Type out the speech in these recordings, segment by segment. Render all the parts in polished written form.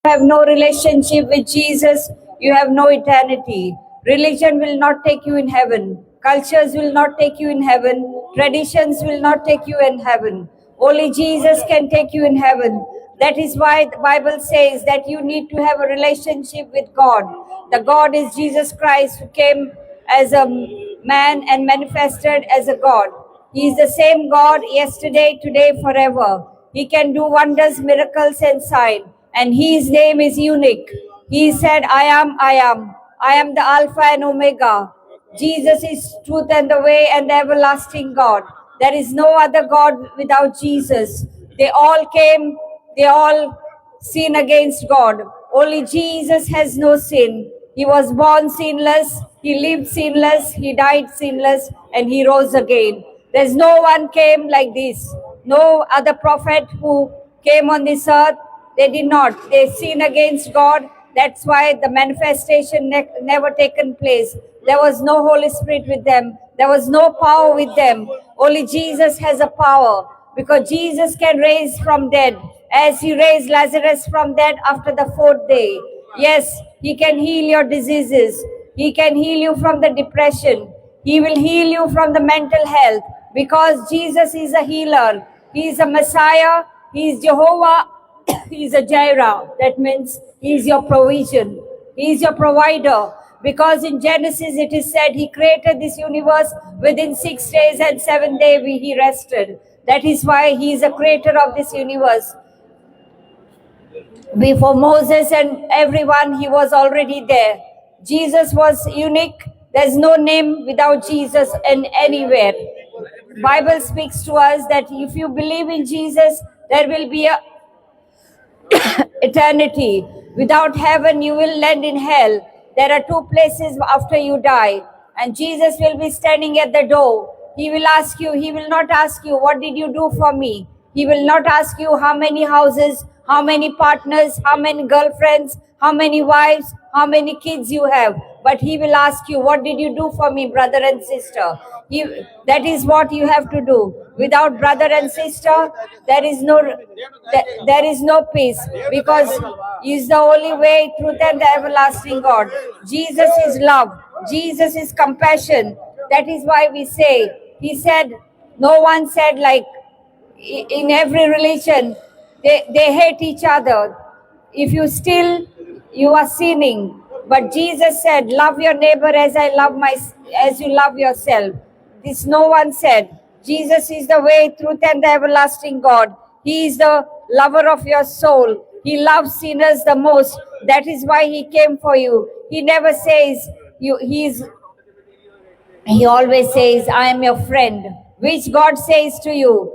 have no relationship with Jesus, you have no eternity. Religion will not take you in heaven. Cultures will not take you in heaven. Traditions will not take you in heaven. Only Jesus can take you in heaven. That is why the Bible says that you need to have a relationship with God. The God is Jesus Christ, who came as a man and manifested as a God. He is the same God yesterday, today, forever. He can do wonders, miracles, and signs. And his name is unique. He said, I am, I am. I am the Alpha and Omega. Jesus is truth and the way and the everlasting God. There is no other God without Jesus. They all came, they all sin against God. Only Jesus has no sin. He was born sinless, he lived sinless, he died sinless, and he rose again. There's no one came like this. No other prophet who came on this earth, they did not. They sinned against God. That's why the manifestation never taken place. There was no Holy Spirit with them. There was no power with them. Only Jesus has a power, because Jesus can raise from dead, as he raised Lazarus from dead after the fourth day. Yes, he can heal your diseases. He can heal you from the depression. He will heal you from the mental health, because Jesus is a healer. He is a Messiah. He is Jehovah. He is a Jireh. That means he is your provision. He is your provider. Because in Genesis it is said he created this universe within 6 days, and 7th day he rested. That is why he is a creator of this universe. Before Moses and everyone, he was already there. Jesus was unique. There's no name without Jesus and anywhere. Bible speaks to us that if you believe in Jesus, there will be a eternity. Without heaven, you will land in hell. There are two places after you die, and Jesus will be standing at the door. He will ask you, he will not ask you, what did you do for me? He will not ask you how many houses, how many partners, how many girlfriends, how many wives, how many kids you have. But he will ask you, what did you do for me, brother and sister? That is what you have to do. Without brother and sister, there is no peace, because he is the only way, truth, and the everlasting God. Jesus is love. Jesus is compassion. That is why we say, he said, no one said, like in every religion, they hate each other. If you steal, you are sinning. But Jesus said, love your neighbor as you love yourself. This no one said. Jesus is the way, truth, and the everlasting God. He is the lover of your soul. He loves sinners the most. That is why he came for you. He never says he always says, I am your friend, which God says to you.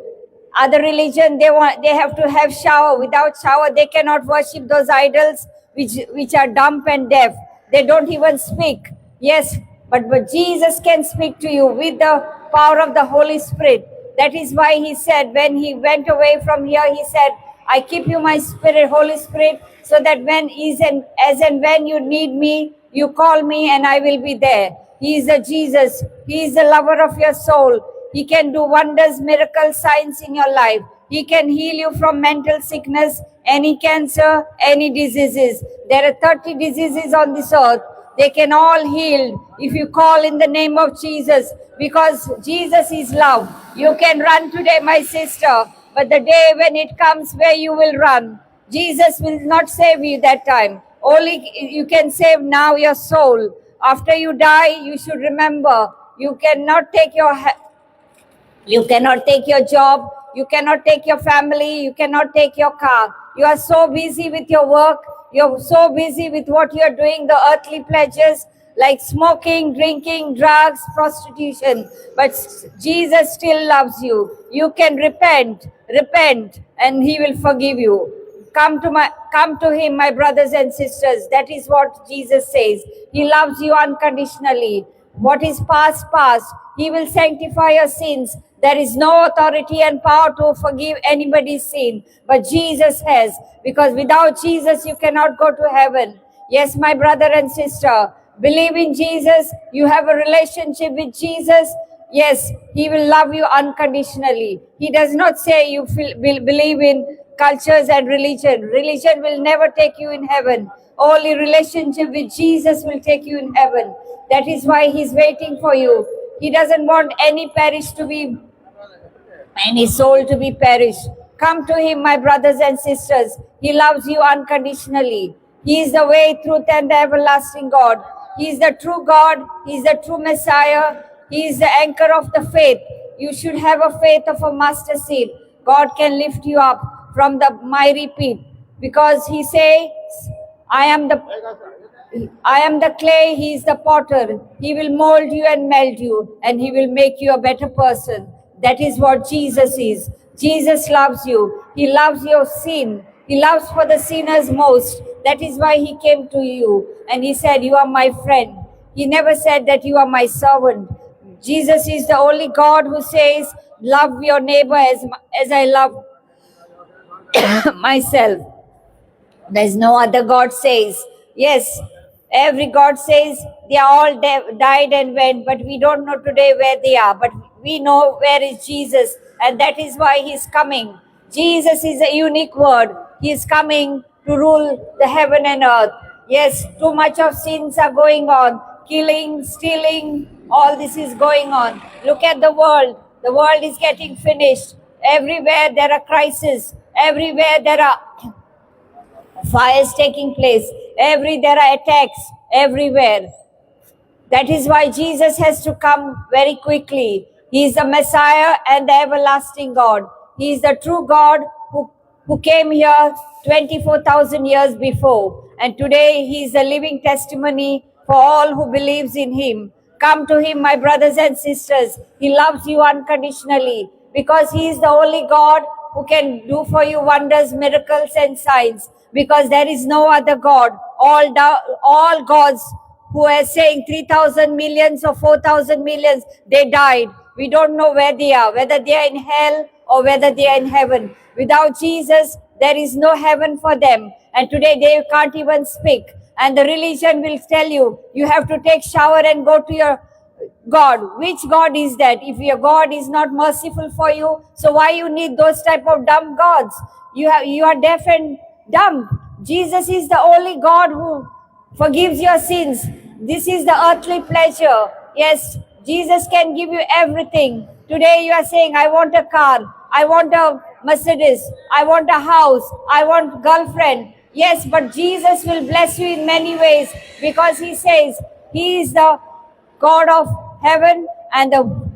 Other religion, they have to have shower. Without shower, they cannot worship those idols which are dumb and deaf. They don't even speak. Yes, but Jesus can speak to you with the power of the Holy Spirit. That is why he said, when he went away from here, he said, I keep you my spirit, Holy Spirit, so that as and when you need me, you call me and I will be there. He is a Jesus. He is the lover of your soul. He can do wonders, miracles, signs in your life. He can heal you from mental sickness, any cancer, any diseases. There are 30 diseases on this earth. They can all heal if you call in the name of Jesus, because Jesus is love. You can run today, my sister, but the day when it comes where you will run, Jesus will not save you that time. Only you can save now your soul. After you die, you should remember, you cannot take your job, you cannot take your family, you cannot take your car. You are so busy with your work, you're so busy with what you're doing, the earthly pleasures like smoking, drinking, drugs, prostitution. But Jesus still loves you. You can repent, and he will forgive you. Come to him, my brothers and sisters. That is what Jesus says. He loves you unconditionally. What is past. He will sanctify your sins. There is no authority and power to forgive anybody's sin, but Jesus has, because without Jesus you cannot go to heaven. Yes, my brother and sister, believe in Jesus. You have a relationship with Jesus. Yes, he will love you unconditionally. He does not say you believe in cultures and religion. Religion will never take you in heaven. Only relationship with Jesus will take you in heaven. That is why he's waiting for you. He doesn't want any soul to be perished. Come to him, my brothers and sisters. He loves you unconditionally. He is the way, truth, and the everlasting God. He is the true God. He is the true Messiah. He is the anchor of the faith. You should have a faith of a mustard seed. God can lift you up from the miry pit, because he says, I am the clay, he is the potter. He will mold you and melt you, and he will make you a better person. That is what Jesus is. Jesus loves you. He loves your sin. He loves for the sinners most. That is why he came to you. And he said, you are my friend. He never said that you are my servant. Jesus is the only God who says, love your neighbor as I love myself. There's no other God says. Yes, every God says they are all died and went, but we don't know today where they are. But we know where is Jesus, and that is why he's coming. Jesus is a unique word. He is coming to rule the heaven and earth. Yes, too much of sins are going on. Killing, stealing, all this is going on. Look at the world. The world is getting finished. Everywhere there are crises. Everywhere there are fires taking place. There are attacks everywhere. That is why Jesus has to come very quickly. He is the Messiah and the everlasting God. He is the true God who came here 24,000 years before. And today he is a living testimony for all who believes in him. Come to him, my brothers and sisters. He loves you unconditionally, because he is the only God who can do for you wonders, miracles, and signs. Because there is no other God. All gods who are saying 3,000 millions or 4,000 millions, they died. We don't know where they are, whether they are in hell or whether they are in heaven. Without Jesus, there is no heaven for them. And today they can't even speak. And the religion will tell you, you have to take shower and go to your God. Which God is that? If your God is not merciful for you, so why you need those type of dumb gods? You are deaf and dumb. Jesus is the only God who forgives your sins. This is the earthly pleasure. Yes, Jesus can give you everything. Today you are saying, I want a car, I want a Mercedes, I want a house, I want girlfriend. Yes, but Jesus will bless you in many ways, because he says he is the God of heaven and the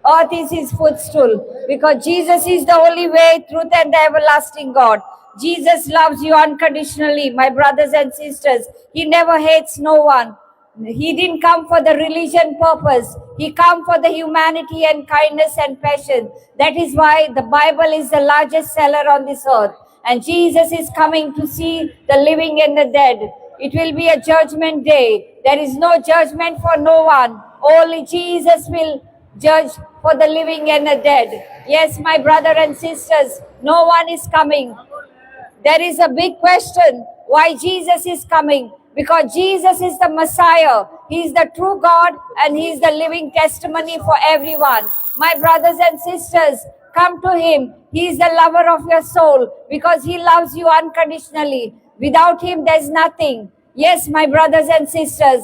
earth is his footstool, because Jesus is the only way, truth, and the everlasting God. Jesus loves you unconditionally, my brothers and sisters. He never hates no one. He didn't come for the religion purpose. He come for the humanity and kindness and passion. That is why the Bible is the largest seller on this earth. And Jesus is coming to see the living and the dead. It will be a judgment day. There is no judgment for no one. Only Jesus will judge for the living and the dead. Yes, my brother and sisters, no one is coming. There is a big question why Jesus is coming. Because Jesus is the Messiah. He is the true God and he is the living testimony for everyone. My brothers and sisters, come to him. He is the lover of your soul, because he loves you unconditionally. Without him, there is nothing. Yes, my brothers and sisters,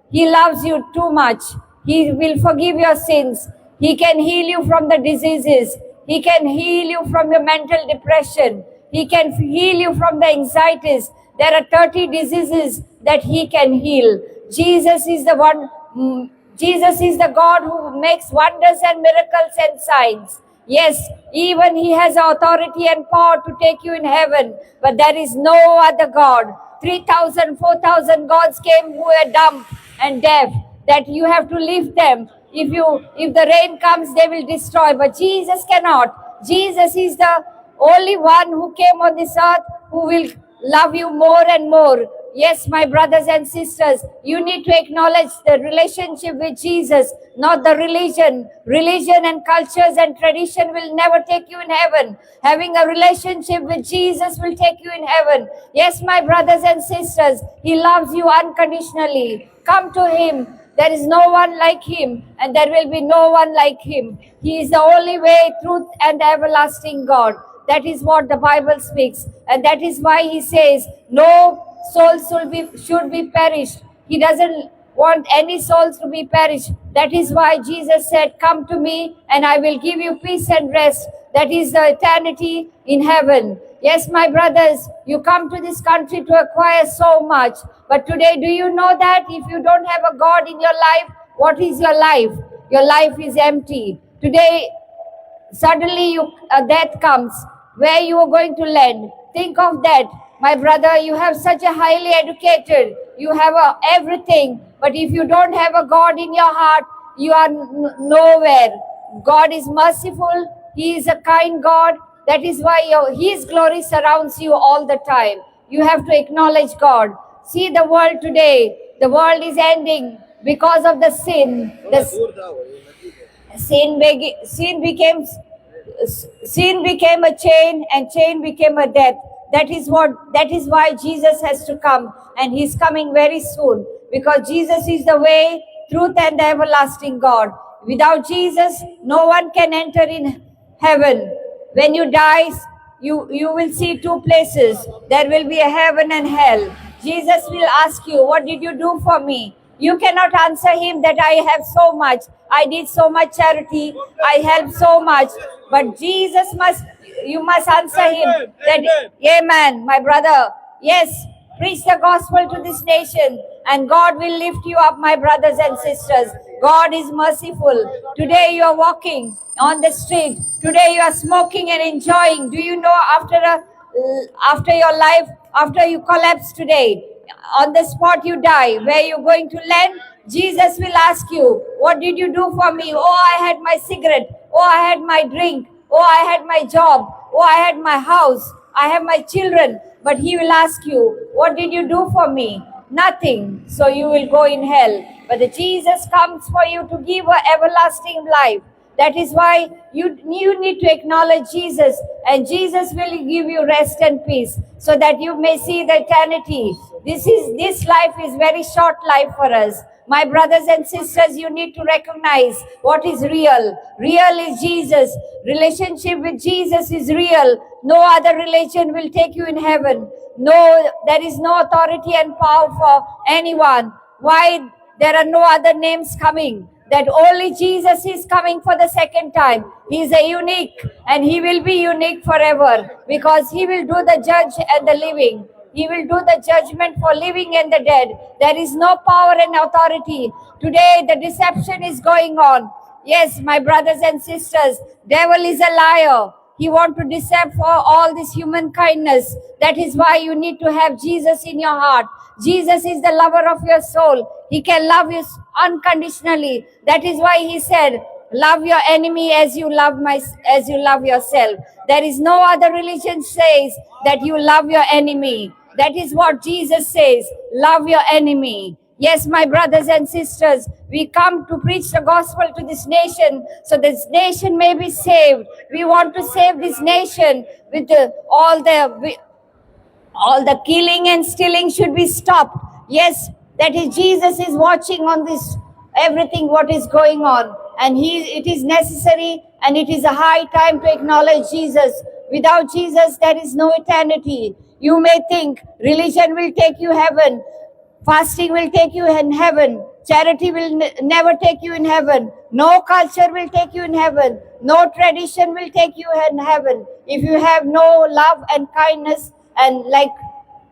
he loves you too much. He will forgive your sins. He can heal you from the diseases. He can heal you from your mental depression. He can heal you from the anxieties. There are 30 diseases that he can heal. Jesus is the one. Jesus is the God who makes wonders and miracles and signs. Yes, even he has authority and power to take you in heaven, but there is no other God. 3,000, 4,000 gods came who were dumb and deaf, that you have to lift them. If the rain comes, they will destroy, but Jesus cannot. Jesus is the only one who came on this earth who will love you more and more. Yes, my brothers and sisters, you need to acknowledge the relationship with Jesus, not the religion. Religion and cultures and tradition will never take you in heaven. Having a relationship with Jesus will take you in heaven. Yes, my brothers and sisters, he loves you unconditionally. Come to him. There is no one like him, and there will be no one like him. He is the only way, truth, and everlasting God. That is what the Bible speaks. And that is why he says, no souls should be perished. He doesn't want any souls to be perished. That is why Jesus said, come to me and I will give you peace and rest. That is the eternity in heaven. Yes, my brothers, you come to this country to acquire so much. But today, do you know that if you don't have a God in your life, what is your life? Your life is empty. Today, suddenly death comes. Where you are going to land? Think of that. My brother, you have such a highly educated, you have everything. But if you don't have a God in your heart, you are nowhere. God is merciful. He is a kind God. That is why His glory surrounds you all the time. You have to acknowledge God. See the world today. The world is ending because of the sin. Sin became a chain, and chain became a death. That is why Jesus has to come, and He's coming very soon, because Jesus is the way, truth, and the everlasting God. Without Jesus, no one can enter in heaven. When you die, you will see two places. There will be a heaven and hell. Jesus will ask you, what did you do for me? You cannot answer him that I have so much. I did so much charity. I helped so much. But you must answer him that, amen, my brother. Yes, preach the gospel to this nation and God will lift you up, my brothers and sisters. God is merciful. Today you are walking on the street. Today you are smoking and enjoying. Do you know after your life, after you collapse today, on the spot you die, where you going to land? Jesus will ask you, what did you do for me? Oh, I had my cigarette. Oh, I had my drink. Oh, I had my job. Oh, I had my house. I have my children. But he will ask you, what did you do for me? Nothing. So you will go in hell. But the Jesus comes for you to give an everlasting life. That is why you need to acknowledge Jesus, and Jesus will give you rest and peace so that you may see the eternity. This life is very short life for us. My brothers and sisters, you need to recognize what is real. Real is Jesus. Relationship with Jesus is real. No other religion will take you in heaven. No, there is no authority and power for anyone. Why there are no other names coming? That only Jesus is coming for the second time. He is a unique, and he will be unique forever, because he will do the judge and the living. He will do the judgment for living and the dead. There is no power and authority. Today the deception is going on. Yes, my brothers and sisters, devil is a liar. He wants to deceive for all this human kindness. That is why you need to have Jesus in your heart. Jesus is the lover of your soul. He can love you unconditionally. That is why he said, love your enemy as you love yourself. There is no other religion says that you love your enemy. That is what Jesus says, love your enemy. Yes, my brothers and sisters, we come to preach the gospel to this nation so this nation may be saved. We want to save this nation with all the killing and stealing should be stopped. Yes, that is Jesus is watching on this, everything what is going on. And it is necessary and it is a high time to acknowledge Jesus. Without Jesus, there is no eternity. You may think religion will take you heaven. Fasting will take you in heaven. Charity will never take you in heaven. No culture will take you in heaven. No tradition will take you in heaven. If you have no love and kindness, and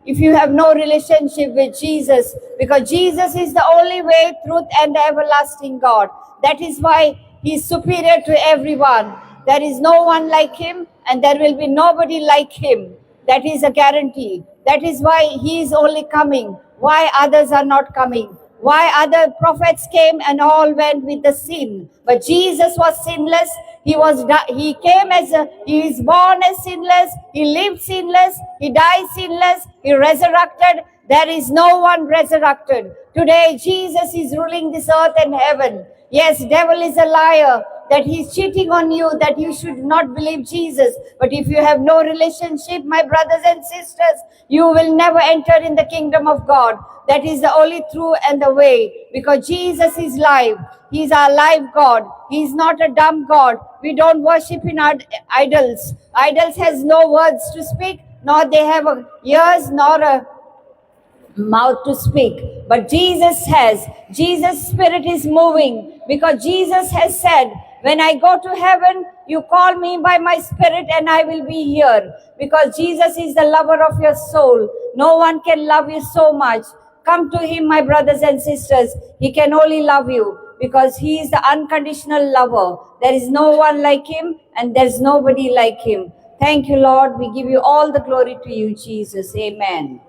if you have no relationship with Jesus, because Jesus is the only way, truth, and the everlasting God. That is why he is superior to everyone. There is no one like him, and there will be nobody like him. That is a guarantee. That is why he is only coming. Why others are not coming? Why other prophets came and all went with the sin? But Jesus was sinless. He is born as sinless. He lived sinless. He died sinless. He resurrected. There is no one resurrected. Today, Jesus is ruling this earth and heaven. Yes, devil is a liar, that he's cheating on you, that you should not believe Jesus. But if you have no relationship, my brothers and sisters, you will never enter in the kingdom of God. That is the only true and the way, because Jesus is live. He's our live God. He's not a dumb God. We don't worship in our idols. Idols has no words to speak, nor they have ears, nor a mouth to speak. But Jesus has. Jesus' spirit is moving, because Jesus has said, when I go to heaven, you call me by my spirit and I will be here. Because Jesus is the lover of your soul. No one can love you so much. Come to him, my brothers and sisters. He can only love you because he is the unconditional lover. There is no one like him and there's nobody like him. Thank you, Lord. We give you all the glory to you, Jesus. Amen.